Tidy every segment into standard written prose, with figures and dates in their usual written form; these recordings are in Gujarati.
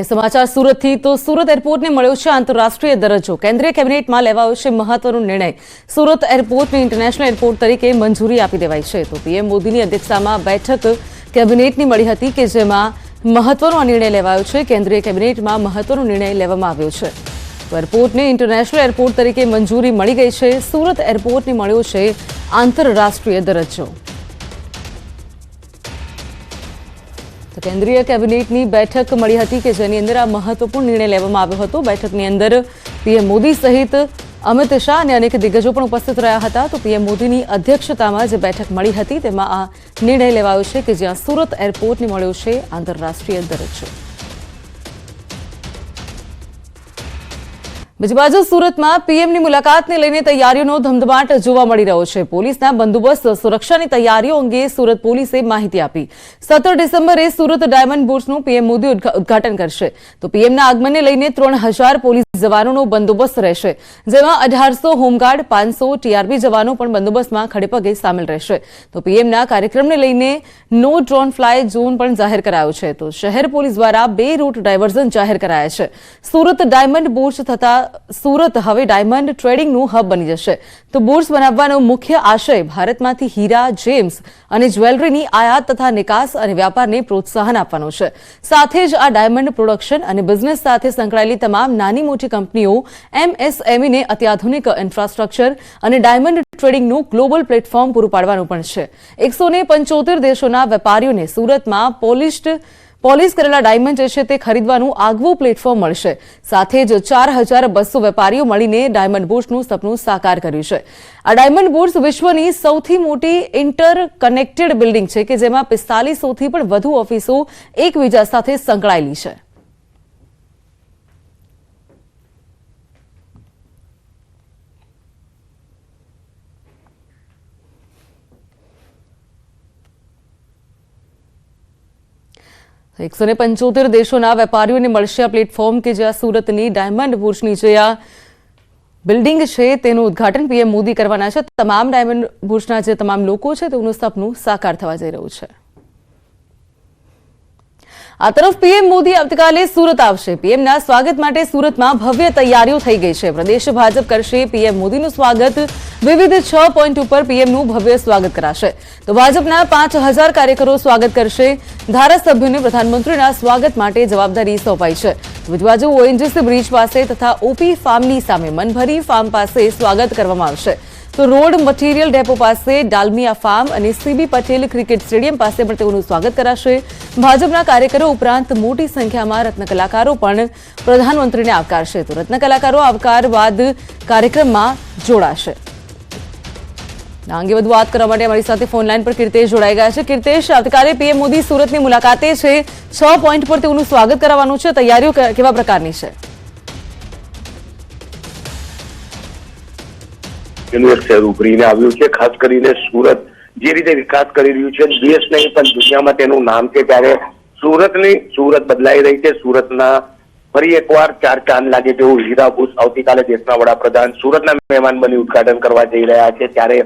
समाचार सूरत थी तो सूरत एरपोर्ट ने मळ्यो छे आंतरराष्ट्रीय दरज्जो। केंद्रीय केबिनेटमां लेवायो छे महत्वनो निर्णय। सूरत एरपोर्टने इंटरनेशनल एरपोर्ट तरीके मंजूरी आपी देवाई छे। तो पीएम मोदीनी अध्यक्षतामां बैठक केबिनेटनी मळी हती के जेमां महत्वनो निर्णय लेवायो छे। केंद्रीय केबिनेटमां महत्वनो निर्णय लेवामां આવ્યો છે। तो एरपोर्टने इंटरनेशनल एरपोर्ट तरीके मंजूरी मळी गई छे। सूरत एरपोर्टने मळ्यो छे आंतरराष्ट्रीय दरज्जो। तो केंद्रीय केबिनेटनी बैठक मळी हती के जेनी अंदर आ महत्वपूर्ण निर्णय लेवामां આવ્યો હતો। बैठकनी अंदर पीएम मोदी सहित अमित शाह અને अनेक दिग्गजों पण उपस्थित રહ્યા હતા। तो पीएम मोदीनी अध्यक्षतामां जे बैठक मळी हती तेमां आ निर्णय लेवायो छे के ज्यां सूरत एरपोर्टने मळ्यो छे आंतरराष्ट्रीय दरज्जो। બીજી બાજુ સુરતમાં પીએમની મુલાકાતને લઈને તૈયારીઓનો ધમધમાટ જોવા મળી રહ્યો છે। પોલીસના બંદોબસ્ત સુરક્ષાની તૈયારીઓ અંગે સુરત પોલીસે માહિતી આપી। 17 ડિસેમ્બરે સુરત ડાયમંડ બુર્સનું પીએમ મોદી ઉદ્ઘાટન કરશે। તો પીએમના આગમનને લઈને 3000 પોલીસ જવાનોનો બંદોબસ્ત રહેશે, જેમાં 1800 હોમગાર્ડ, 500 ટીઆરબી જવાનો પણ બંદોબસ્તમાં ખડેપગે સામેલ રહેશે। તો પીએમના કાર્યક્રમને લઈને નો ડ્રોન ફ્લાય ઝોન પણ જાહેર કરાયો છે। તો શહેર પોલીસ દ્વારા 2 રૂટ ડાયવર્ઝન જાહેર કરાયા છે। સુરત ડાયમંડ બુર્સ થતા सूरत हवे डायमंड ट्रेडिंगનું हब बनी जशे। तो बुर्स बनावવાનો मुख्य आशय भारतमांथी हीरा, जेम्स અને જ્વેલરીની आयात तथा निकास અને व्यापारને प्रोत्साहन આપવાનો છે। સાથે જ આ ડાયમંડ પ્રોડક્શન અને બિઝનેસ સાથે સંકળાયેલી તમામ નાની મોટી કંપનીઓ MSME ને અત્યાધુનિક ઇન્ફ્રાસ્ટ્રક્ચર અને ડાયમંડ ટ્રેડિંગનું ગ્લોબલ પ્લેટફોર્મ પૂરું પાડવાનું પણ છે। 175 દેશોના વેપારીઓને સુરતમાં પોલિશ કરેલા ડાયમંડ જે છે તે ખરીદવાનું આગવું પ્લેટફોર્મ મળશે। સાથે જ 4200 વેપારીઓ મળીને ડાયમંડ બુર્સનું સપનું સાકાર કર્યું છે। આ ડાયમંડ બુર્સ વિશ્વની સૌથી મોટી ઇન્ટરકનેક્ટેડ બિલ્ડિંગ છે કે જેમાં 4500થી પણ વધુ ઓફિસો એકબીજા સાથે સંકળાયેલી છે। तो 175 देशों वेपारीओं ने मळशे आ प्लेटफॉर्म के ज्यां सूरतनी डायमंड बुर्सनी जे आ बिल्डिंग है तेनुं उद्घाटन पीएम मोदी करवाना छे। तमाम डायमंड बुर्सना जे तमाम लोको छे तेनुं सपनुं साकार थवा जई रह्युं छे। आ तरफ पीएम मोदी आवतीकाले सूरत आवशे। पीएमना स्वागत माटे सूरतमां भव्य तैयारीओ थई गई छे। प्रदेश भाजप करशे पीएम मोदीनुं स्वागत। विविध 6 पॉइंट पर पीएमनुं भव्य स्वागत कराशे। तो भाजपना 5000 कार्यकरो स्वागत करशे। धारासभ्योने प्रधानमंत्रीना स्वागत माटे जवाबदारी सोंपाई छे। बीजी बाजु ओएनजीसी ब्रिज पासे तथा ओपी फार्मनी सामे मनभरी फार्म पासे स्वागत करवामां आवशे। तो रोड मटीरियल डेपो पासे डालमिया फार्म और सीबी पटेल क्रिकेट स्टेडियम पासे पण तेओनुं स्वागत कराशे। भाजपना कार्यकरो उपरांत मोटी संख्यामां रत्न कलाकारो पण प्रधानमंत्रीने आवकारशे। तो रत्न कलाकारो आवकार बाद कार्यक्रममां जोड़ाशे। आ अंगे वधु वात करवा माटे अमारी साथे फोन लाइन पर कीर्तेश जोड़ाई गया है। कीर्तेश, आवतीकाले पीएम मोदी सूरतनी मुलाकाते छे। 6 पॉइंट पर तेओनुं स्वागत करवानुं छे। तैयारीओ केवा प्रकारनी छे? ઉભરીને આવ્યું છે। ખાસ કરીને સુરત જે રીતે વિકાસ કરી રહ્યું છે દેશ નહીં પણ દુનિયામાં તેનું નામ છે, ત્યારે સુરત બદલાઈ રહી છે। સુરતના ફરી એકવાર 4 ચાંદ લાગે તેવું હીરા બુર્સ આવતીકાલે દેશના વડાપ્રધાન સુરતના મહેમાન બની ઉદઘાટન કરવા જઈ રહ્યા છે। ત્યારે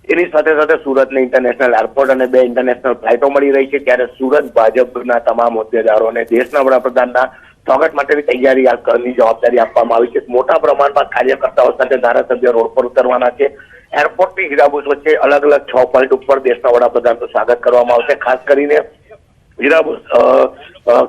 એની સાથે સાથે સુરતને ઇન્ટરનેશનલ એરપોર્ટ અને 2 ઇન્ટરનેશનલ ફ્લાઇટો મળી રહી છે। ત્યારે સુરત ભાજપના તમામ હોદ્દેદારોને દેશના વડાપ્રધાનના स्वागत माटेनी तैयारी करनी जवाबदारी आपवामां आवी छे। मोटा प्रमाणमां कार्यकर्ताओं साथे धारासभ्य रोड पर उतरवाना छे। एरपोर्टथी हीरा बुर्स वच्चे अलग अलग 6 पॉइंट पर देशना वडाप्रधाननुं स्वागत करवामां आवशे। खास करीने हीरा बुर्स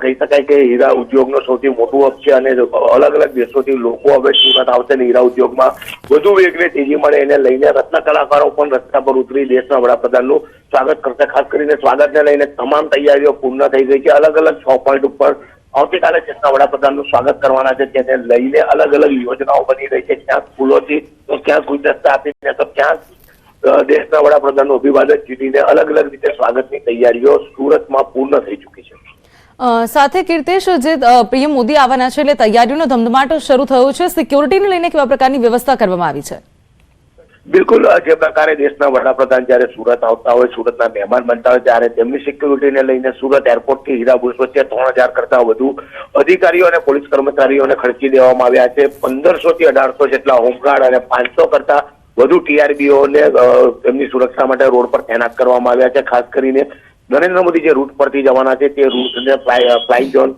कही शकाय के हीरा उद्योगनो सौथी मोटुं हब छे अने अलग अलग देशोथी लोको हवे सूरत आवशे ने हीरा उद्योगमां વધુ વેગને તેજી મળે એને લઈને રત્ન કલાકારો પણ રસ્તા પર ઉતરી દેશના વડાપ્રધાનનું સ્વાગત કરશે। ખાસ કરીને સ્વાગતને લઈને તમામ તૈયારીઓ પૂર્ણ થઈ ગઈ છે। અલગ અલગ 6 પોઈન્ટ ઉપર આવતીકાલે દેશના વડાપ્રધાનનું સ્વાગત કરવાના છે। તેને લઈને અલગ અલગ યોજનાઓ બની રહી છે। ક્યાંક ફૂલોથી તો ક્યાંક ગુલદસ્તા આપીને તો ક્યાંક દેશના વડાપ્રધાનનું અભિવાદન ઝીલીને અલગ અલગ રીતે સ્વાગતની તૈયારીઓ સુરતમાં પૂર્ણ થઈ ચૂકી છે। સાથે कीर्तेश, જે પીએમ મોદી આવવાના છે એટલે તૈયારીઓનો ધમધમાટ શરૂ થયો છે। સિક્યોરિટીને લઈને કેવા પ્રકારની વ્યવસ્થા કરવામાં આવી છે? बिल्कुल जे प्रकारे देशना वडाप्रधान जयरे सूरत आवता होय, सूरतना मेहमान बनता होय, त्यारे तेमनी सिक्योरिटीने लईने सूरत एरपोर्ट थी हीरा बुर्स वच्चे 3000 करता वधु अधिकारीओ अने पोलीस कर्मचारीओने खर्ची देवामां आव्या छे। 1500 થી 1800 જેટલા હોમગાર્ડ અને 500 કરતા વધુ ટીઆરબીઓને તેમની સુરક્ષા માટે રોડ પર તૈનાત કરવામાં આવ્યા છે। ખાસ કરીને નરેન્દ્ર મોદી જે રૂટ પરથી જવાના છે તે રૂટને ફ્લાઇંગ ઝોન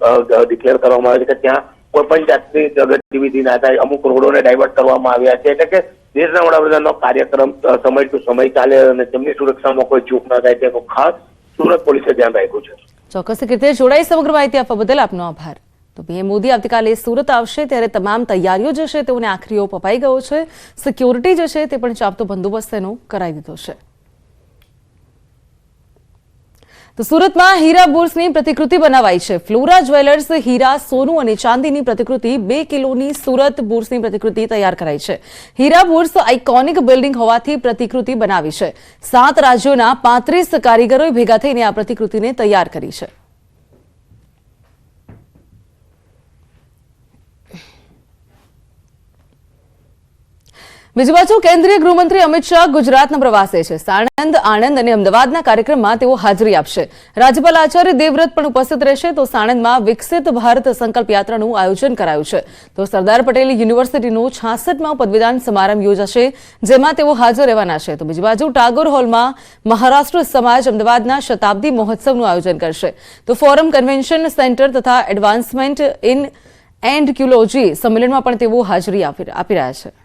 ડિક્લેર કરવામાં આવે છે કે ત્યાં કોઈ પણ જાતની ગતિવિધિ ના થાય. અમુક રોડોને ડાયવર્ટ કરવામાં આવ્યા છે એટલે કે દેશના વડાપ્રધાનનો કાર્યક્રમ સમય ટુ સમય ચાલે અને તેમની સુરક્ષામાં કોઈ ચૂક ના થાય તેનું ખાસ સુરત પોલીસે ધ્યાન રાખ્યું છે. ચોક્કસ રીતે જોડાઈ સમગ્ર માહિતી આપવા બદલ આપનો આભાર. તો પીએમ મોદી આવતીકાલે સુરત આવશે ત્યારે તમામ તૈયારીઓ જે છે તેઓને આખરી ઓપ અપાઈ ગયો છે. સિક્યોરિટી જે છે તે પણ ચાપતો બંદોબસ્ત તેનો કરાઈ દીધો છે. તો સુરતમાં હીરા બુર્સની પ્રતિકૃતિ બનાવાઈ છે. ફ્લોરા જ્વેલર્સ હીરા, સોનું અને ચાંદીની પ્રતિકૃતિ 2 કિલોની સુરત બુર્સની પ્રતિકૃતિ તૈયાર કરાઈ છે. હીરા બુર્સ આઇકોનિક બિલ્ડિંગ હોવાથી પ્રતિકૃતિ બનાવી છે. 7 રાજ્યોના 35 કારીગરોએ ભેગા થઈને આ પ્રતિકૃતિને તૈયાર કરી છે. બીજી બાજુ કેન્દ્રીય ગૃહમંત્રી અમિત શાહ ગુજરાતના પ્રવાસે છે. સાણંદ, આણંદ અને અમદાવાદના કાર્યક્રમમાં તેઓ હાજરી આપશે. રાજ્યપાલ આચાર્ય દેવવ્રત પણ ઉપસ્થિત રહેશે. તો સાણંદમાં વિકસિત ભારત સંકલ્પ યાત્રાનું આયોજન કરાયું છે. તો સરદાર પટેલ યુનિવર્સિટીનો 66મો પદવીદાન સમારંભ યોજાશે જેમાં તેઓ હાજર રહેવાના છે. તો બીજી બાજુ ટાગોર હોલમાં મહારાષ્ટ્ર સમાજ અમદાવાદના શતાબ્દી મહોત્સવનું આયોજન કરશે. તો ફોરમ, કન્વેન્શન સેન્ટર તથા એડવાન્સમેન્ટ ઇન એન્ડક્યુલોજી સંમેલનમાં પણ તેઓ હાજરી આપી રહ્યા છે.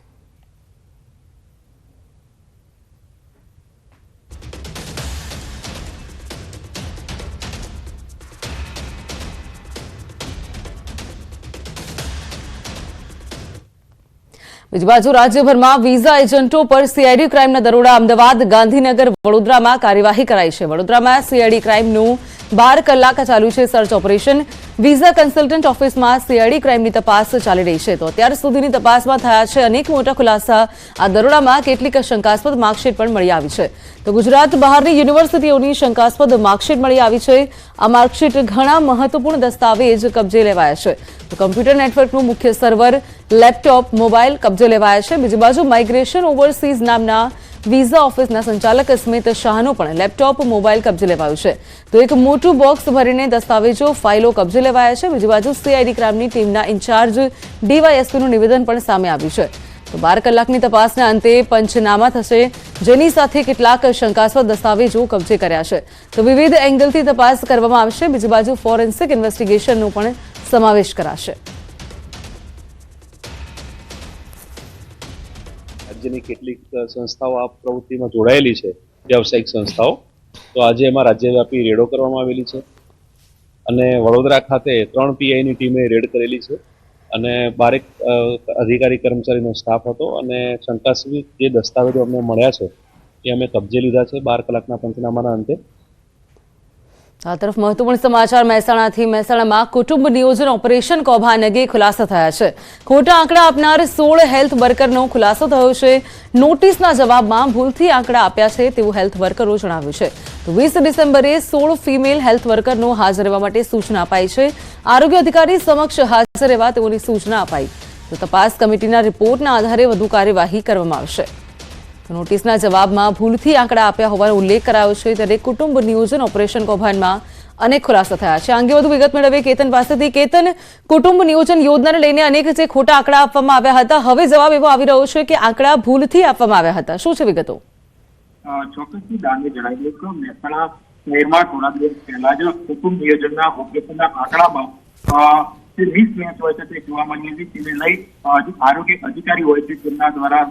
બીજી બાજુ રાજ્યભરમાં વિઝા એજન્ટો પર સીઆઈડી ક્રાઇમના દરોડા. અમદાવાદ, ગાંધીનગર, વડોદરામાં કાર્યવાહી કરાઈ છે. વડોદરામાં સીઆઈડી ક્રાઇમનું 12 કલાક ચાલ્યું છે સર્ચ ઓપરેશન. વિઝા કન્સલ્ટન્ટ ઓફિસમાં સીઆઈડી ક્રાઇમની તપાસ ચાલી રહી છે. તો અત્યાર સુધીની તપાસમાં થયા છે અનેક મોટા ખુલાસા. આ દરોડામાં કેટલીક શંકાસ્પદ માર્કશીટ પણ મળી આવી છે. તો ગુજરાત બહારની યુનિવર્સિટીઓની શંકાસ્પદ માર્કશીટ મળી આવી છે. આ માર્કશીટ ઘણા મહત્વપૂર્ણ દસ્તાવેજ કબજે લેવાયા છે. તો કમ્પ્યુટર નેટવર્કનું મુખ્ય સર્વર, લેપટોપ, મોબાઈલ કબજે લેવાયા છે. બીજી બાજુ માઇગ્રેશન ઓવરસીઝ નામના વિઝા ઓફિસના સંચાલક સ્મિત શાહનો પણ લેપટોપ, મોબાઈલ કબજે લેવાયું છે. તો એક મોટું બોક્સ ભરીને દસ્તાવેજો, ફાઇલો કબજે લેવાયા છે. બીજી બાજુ સીઆઈડી ક્રાઇમની ટીમના ઇન્ચાર્જ ડીવાયએસપીનું નિવેદન પણ સામે આવ્યું છે. તો 12 કલાકની તપાસના અંતે પંચનામા થશે જેની સાથે કેટલાક શંકાસ્પદ દસ્તાવેજો કબજે કર્યા છે. તો વિવિધ એંગલથી તપાસ કરવામાં આવશે. બીજી બાજુ ફોરેન્સિક ઇન્વેસ્ટિગેશનનો પણ સમાવેશ કરાશે. રાજ્યની કેટલીક સંસ્થાઓ આ પ્રવૃત્તિમાં જોડાયેલી છે, વ્યવસાયિક સંસ્થાઓ. તો આજે એમાં રાજ્યવ્યાપી રેડો કરવામાં આવેલી છે અને વડોદરા ખાતે 3 પીઆઈની ટીમે રેડ કરેલી છે અને 12 અધિકારી કર્મચારીનો સ્ટાફ હતો અને શંકાસ્પદ જે દસ્તાવેજો અમને મળ્યા છે એ અમે કબજે લીધા છે 12 કલાકના પંચનામાના અંતે. આ તરફ મહત્વપૂર્ણ સમાચાર મહેસાણાથી. મહેસાણામાં કુટુંબ નિયોજન ઓપરેશન કૌભાંડ અંગે ખુલાસા થયા છે. ખોટા આંકડા આપનાર 16 હેલ્થ વર્કરનો ખુલાસો થયો છે. નોટિસના જવાબમાં ભૂલથી આંકડા આપ્યા છે તેવું હેલ્થ વર્કરો જણાવ્યું છે. તો 20 ડિસેમ્બરે 16 ફિમેલ હેલ્થ વર્કરનો હાજર રહેવા માટે સૂચના અપાઈ છે. આરોગ્ય અધિકારી સમક્ષ હાજર રહેવા તેઓની સૂચના અપાઈ. તો તપાસ કમિટીના રિપોર્ટના આધારે વધુ કાર્યવાહી કરવામાં આવશે. નોટિસના જવાબમાં ભૂલથી આંકડા આપ્યા હોવાનો ઉલ્લેખ કરાયો છે. ત્યારે કુટુંબ નિયોજન ઓપરેશન કૌભાંડમાં અનેક ખુલાસા થયા છે. આ અંગે વધુ વિગત મેળવીએ કેતન પાસેથી. કેતન, કુટુંબ નિયોજન યોજનાને લઈને અનેક જે ખોટા આંકડા આપવામાં આવ્યા હતા, હવે જવાબ એવો આવી રહ્યો છે કે આંકડા ભૂલથી આપવામાં આવ્યા હતા. શું છે વિગતો? ચોક્કસથી દાનને જણાવી દઉં કે મહેસાણા શહેરમાં થોડા દિવસ પહેલા જ કુટુંબ નિયોજનના ઓપરેશનના આંકડામાં જે મિસમેચ હોય છે તે જોવા મળી હતી. તેને લઈ જે આરોગ્ય અધિકારી હોય છે તેમના દ્વારા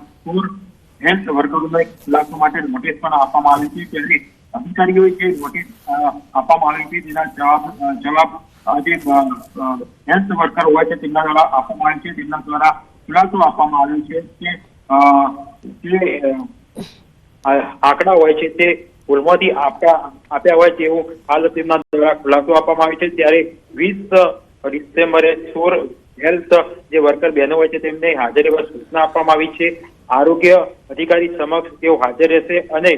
હેલ્થ વર્કરોને ખુલાસો માટે નોટિસ પણ આપવામાં આવી છે. ત્યારે અધિકારીઓએ જે નોટિસ આપવામાં આવી છે તેના જવાબ જે હેલ્થ વર્કર હોય છે તેમના દ્વારા આપવામાં આવે છે. તેમના દ્વારા ખુલાસો આપવામાં આવ્યો છે કે જે આંકડા હોય છે તે ભૂલમાંથી આપ્યા હોય તેવું હાલ તેમના દ્વારા ખુલાસો આપવામાં આવે છે. ત્યારે 20 ડિસેમ્બરે 16 હેલ્થ જે વર્કર બહેનો હોય છે તેમને હાજર રહેવા સૂચના આપવામાં આવી છે. આરોગ્ય અધિકારી સમક્ષ તેઓ હાજર રહેશે અને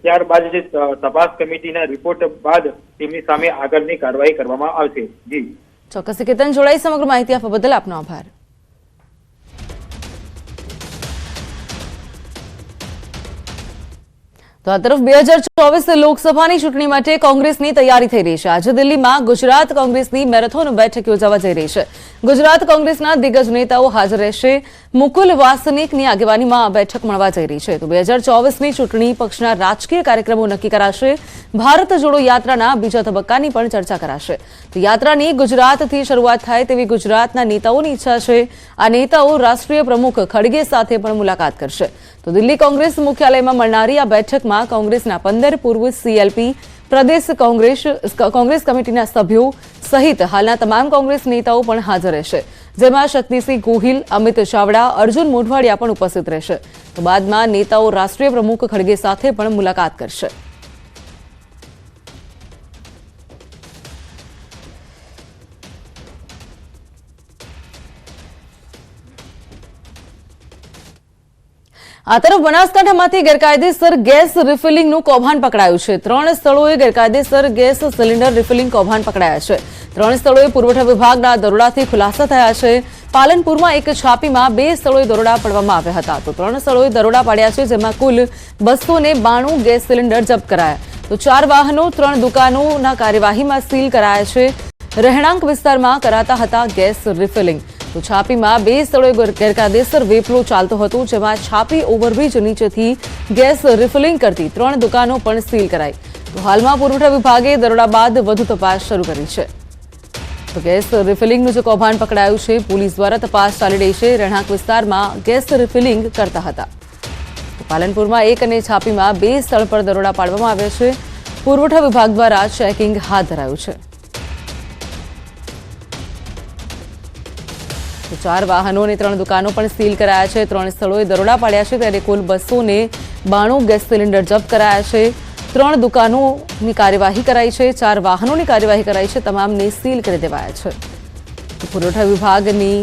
ત્યારબાદ જે તપાસ કમિટીના રિપોર્ટ બાદ તેમની સામે આગળની કાર્યવાહી કરવામાં આવશે. જી ચોક્કસ કેતન, જોડાઈ સમગ્ર માહિતી આપવા બદલ આપનો આભાર. તો આ તરફ 2024 લોકસભાની ચૂંટણી માટે કોંગ્રેસની તૈયારી થઈ રહી છે. આજે દિલ્હીમાં ગુજરાત કોંગ્રેસની મેરેથોન બેઠક યોજાવા જઈ રહી છે. ગુજરાત કોંગ્રેસના દિગ્ગજ નેતાઓ હાજર રહેશે. મુકુલ વાસનિકની આગેવાનીમાં આ બેઠક મળવા જઈ રહી છે. તો 2024ની ચૂંટણી પક્ષના રાજકીય કાર્યક્રમો નક્કી કરાશે. ભારત જોડો યાત્રાના બીજા તબક્કાની પણ ચર્ચા કરાશે. તો યાત્રાની ગુજરાતથી શરૂઆત થાય તેવી ગુજરાતના નેતાઓની ઈચ્છા છે. આ નેતાઓ રાષ્ટ્રીય પ્રમુખ ખડગે સાથે પણ મુલાકાત કરશે. તો દિલ્હી કોંગ્રેસ મુખ્યાલયમાં મળનારી આ બેઠકમાં કોંગ્રેસના 15 પૂર્વ સીએલપી પ્રદેશ કોંગ્રેસ કમિટીના સભ્યો સહિત હાલના તમામ કોંગ્રેસ નેતાઓ પણ હાજર રહેશે, જેમાં શક્તિસિંહ ગોહિલ, અમિત ચાવડા, અર્જુન મોઢવાડિયા પણ ઉપસ્થિત રહેશે. તો બાદમાં નેતાઓ રાષ્ટ્રીય પ્રમુખ ખડગે સાથે પણ મુલાકાત કરશે. આ તરફ બનાસકાંઠામાંથી ગેરકાયદેસર ગેસ રિફિલિંગનું કૌભાંડ પકડાયું છે. 3 સ્થળોએ ગેરકાયદેસર ગેસ સિલિન્ડર રિફિલિંગ કૌભાંડ પકડાયા છે. 3 સ્થળોએ પુરવઠા વિભાગના દરોડાથી ખુલાસા થયા છે. પાલનપુરમાં એક છાપીમાં 2 સ્થળોએ દરોડા પાડવામાં આવ્યા હતા. તો 3 સ્થળોએ દરોડા પાડ્યા છે, જેમાં કુલ 292 ગેસ સિલિન્ડર જપ્ત કરાયા. તો 4 વાહનો, 3 દુકાનોના કાર્યવાહીમાં સીલ કરાયા છે. રહેણાંક વિસ્તારમાં કરાતા હતા ગેસ રિફિલિંગ. તો છાપીમાં 2 સ્થળોએ ગેરકાયદેસર વેપલો ચાલતો હતો, જેમાં છાપી ઓવરબ્રિજ નીચેથી ગેસ રિફિલિંગ કરતી 3 દુકાનો પણ સીલ કરાઈ. તો હાલમાં પુરવઠા વિભાગે દરોડા બાદ વધુ તપાસ શરૂ કરી છે. તો ગેસ રિફિલિંગનું જે કૌભાંડ પકડાયું છે, પોલીસ દ્વારા તપાસ ચાલી રહી છે. રહેણાંક વિસ્તારમાં ગેસ રિફિલિંગ કરતા હતા. તો પાલનપુરમાં 1 અને છાપીમાં 2 સ્થળ પર દરોડા પાડવામાં આવ્યા છે. પુરવઠા વિભાગ દ્વારા ચેકિંગ હાથ ધરાયું છે. 4 વાહનો અને 3 દુકાનો પણ સીલ કરાયા છે. 3 સ્થળોએ દરોડા પાડ્યા છે, ત્યારે કુલ 292 ગેસ સિલિન્ડર જપ્ત કરાયા છે. 3 દુકાનોની કાર્યવાહી કરાઈ છે. 4 વાહનોની કાર્યવાહી કરાઈ છે. તમામને સીલ કરી દેવાયા છે. પુરવઠા વિભાગની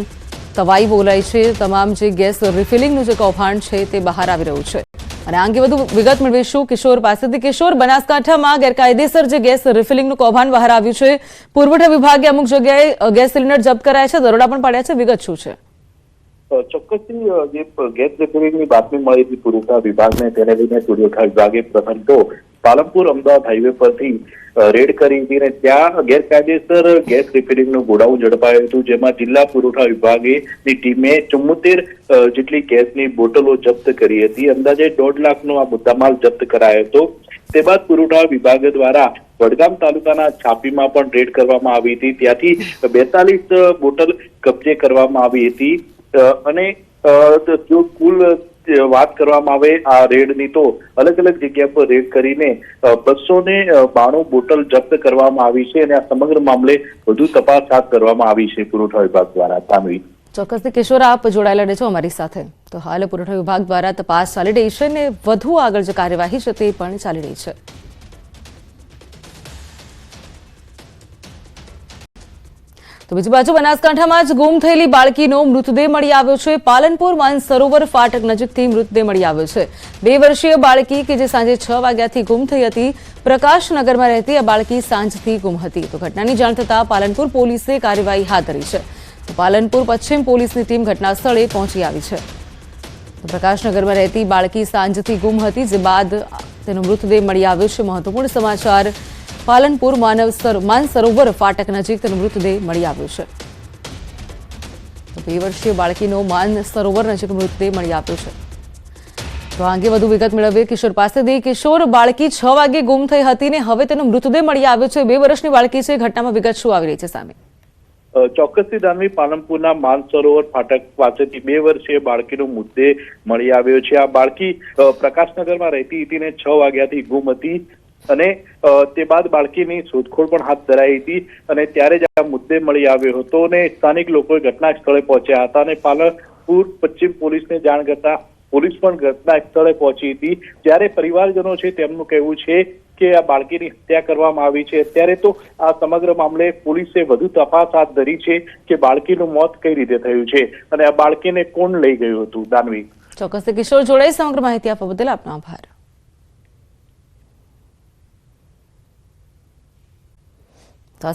તવાઈ બોલાઈ છે. તમામ જે ગેસ રિફિલિંગનું જે કૌભાંડ છે તે બહાર આવી રહ્યું છે. અને આ અંગે વધુ વિગત મેળવીશું કિશોર પાસેથી. કિશોર, બનાસકાંઠામાં ગેરકાયદેસર જે ગેસ રિફિલિંગનું કૌભાંડ બહાર આવ્યું છે, પુરવઠા વિભાગે અમુક જગ્યાએ ગેસ સિલિન્ડર જપ્ત કરાયા છે, દરોડા પણ પાડ્યા છે. વિગત શું છે? ચોક્કસથી જે ગેસ રિપેરિંગની બાતમી મળી હતી પુરવઠા વિભાગને, તેને લઈને પુરવઠા વિભાગે પ્રથમ તો પાલનપુર અમદાવાદ હાઈવે પરથી રેડ કરી હતી અને ત્યાં ગેરકાયદેસર ગેસ રિફિલિંગનું ગોડાઉન ઝડપાયું હતું, જેમાં જિલ્લા પુરવઠા વિભાગની ટીમે 74 જેટલી ગેસની બોટલો જપ્ત કરી હતી. અંદાજે 1.5 લાખનો આ મુદ્દામાલ જપ્ત કરાયો હતો. તે બાદ પુરવઠા વિભાગ દ્વારા વડગામ તાલુકાના છાપીમાં પણ રેડ કરવામાં આવી હતી. ત્યાંથી 42 બોટલ કબજે કરવામાં આવી હતી. અને જો કુલ વાત કરવામાં આવે આ રેડની, તો અલગ અલગ જગ્યા પર રેડ કરીને 292 બોટલ જપ્ત કરવામાં આવી છે. અને આ સમગ્ર મામલે વધુ તપાસ હાથ ધરવામાં આવી છે પુરવઠા વિભાગ દ્વારા. તાનવી, ચોક્કસથી કિશોર, આપ જોડાયેલા રહેજો અમારી સાથે. તો હાલ પુરવઠા વિભાગ દ્વારા તપાસ ચાલી રહી છે અને વધુ આગળ જે કાર્યવાહી છે તે પણ ચાલી રહી છે. તો બીજી બાજુ બનાસકાંઠામાં જ ગુમ થયેલી બાળકીનો મૃતદેહ મળી આવ્યો છે. પાલનપુર માનસરોવર ફાટક નજીકથી મૃતદેહ મળી આવ્યો છે. 2 વર્ષીય બાળકી કે જે સાંજે 6 વાગ્યાથી ગુમ થઈ હતી. પ્રકાશનગરમાં રહેતી આ બાળકી સાંજથી ગુમ હતી. તો ઘટનાની જાણ થતાં પાલનપુર પોલીસે કાર્યવાહી હાથ ધરી છે. તો પાલનપુર પશ્ચિમ પોલીસની ટીમ ઘટના સ્થળે પહોંચી આવી છે. તો પ્રકાશનગરમાં રહેતી બાળકી સાંજથી ગુમ હતી, જે બાદ તેનો મૃતદેહ મળી આવ્યો છે. મહત્વપૂર્ણ સમાચાર, પાલનપુર માનસરોવર ફાટક નજીક તેનો મૃતદેહ મળી આવ્યો છે. તો 2 વર્ષીય બાળકીનો માનસરોવર નજીક મૃતદેહ મળી આવ્યો છે. તો આ અંગે વધુ વિગત મેળવીએ કિશોર પાસેથી. કિશોર, બાળકી 6 વાગે ગુમ થઈ હતી ને હવે તેનો મૃતદેહ મળી આવ્યો છે. 2 વર્ષની બાળકી છે. ઘટનામાં વિગત શું આવી રહી છે સામે? ચોક્કસથી દાનવી, પાલનપુરના માનસરોવર ફાટક પાસેથી 2 વર્ષીય બાળકીનો મૃતદેહ મળી આવ્યો છે. આ બાળકી પ્રકાશનગરમાં રહેતી હતી ને 6 વાગ્યાથી ગુમ હતી. અને તે બાદ બાળકીની શોધખોળ પણ હાથ ધરાઈ હતી. અને ત્યારે જ આ મૃતદેહ મળી આવ્યો હતો અને સ્થાનિક લોકોએ ઘટના સ્થળે પહોંચ્યા હતા. અને પાલનપુર પશ્ચિમ પોલીસને જાણ કરતા પોલીસ પણ ઘટના સ્થળે પહોંચી હતી. જ્યારે પરિવારજનો છે તેમનું કહેવું છે કે આ બાળકીની હત્યા કરવામાં આવી છે. અત્યારે તો આ સમગ્ર મામલે પોલીસે વધુ તપાસ હાથ ધરી છે કે બાળકીનું મોત કઈ રીતે થયું છે અને આ બાળકીને કોણ લઈ ગયું હતું. દાનવી, ચોક્કસ કિશોર જોડાઈ સમગ્ર માહિતી આપવા બદલ આપનો આભાર.